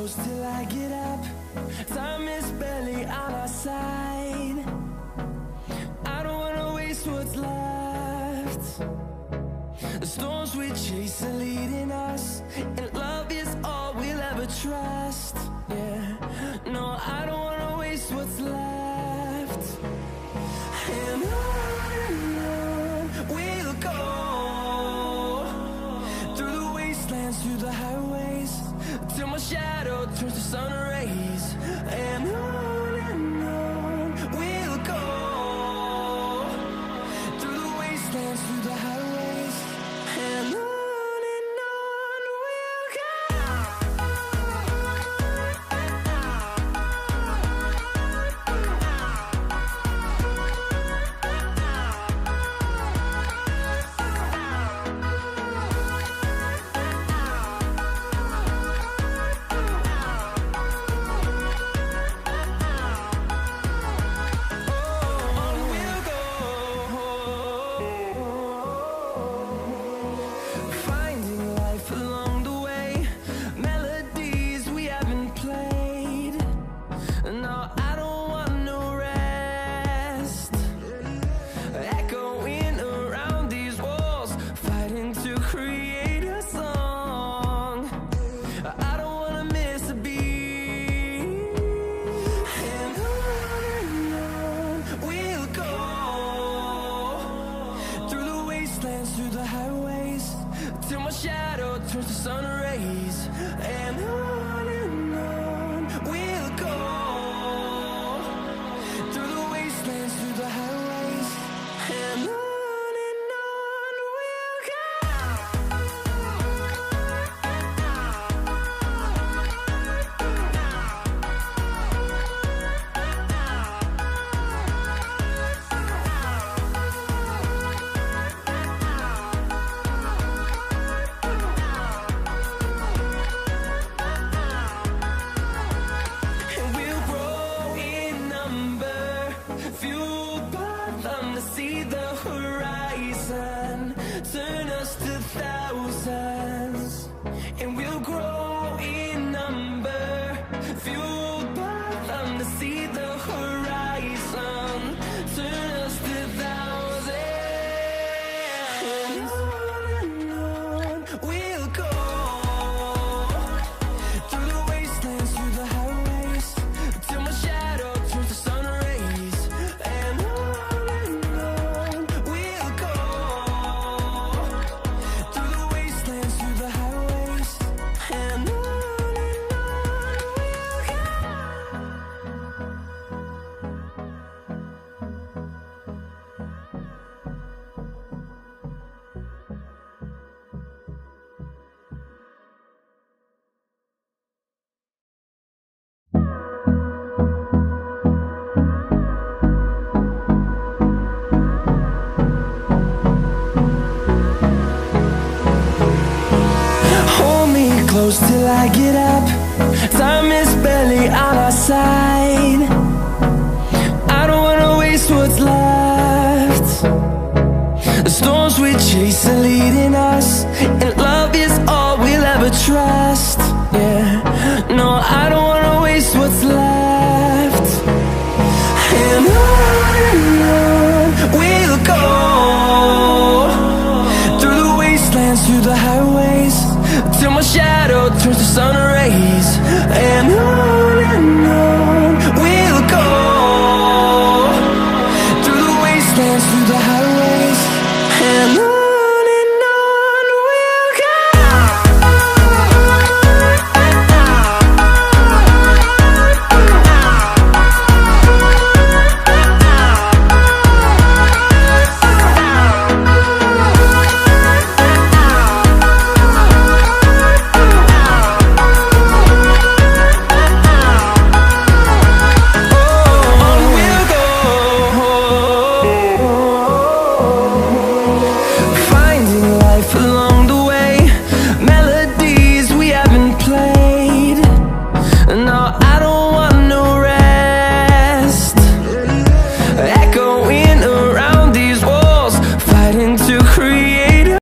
close till I get up. Time is barely on our side. I don't wanna waste what's left. The storms we chase are leading us, and love is all we'll ever trust. Yeah, no, I don't wanna waste what's left. And on we'll go, through the wastelands, through the highways, till my shadow turns to sun rays. And on we'll go, through the wastelands, through the highways, and on we'll go. Through the highways, till my shadow turns to sun rays. And on we'll go, through the wastelands, through the highways, and on we'll go. See the horizon, turn us to thousands, and we'll grow in number, fueled by them. To see the horizon, turn us to thousands, and on we'll go, through the wastelands, through the highways, till my shadow turns to sun rays. And close till I get up. Time is barely on our side. I don't wanna waste what's left. The storms we chase are leading us, and love is all we'll ever trust. Yeah, no, I don't wanna waste what's left. And on we'll go, through the wastelands, through the highways, till my shadow turns to sun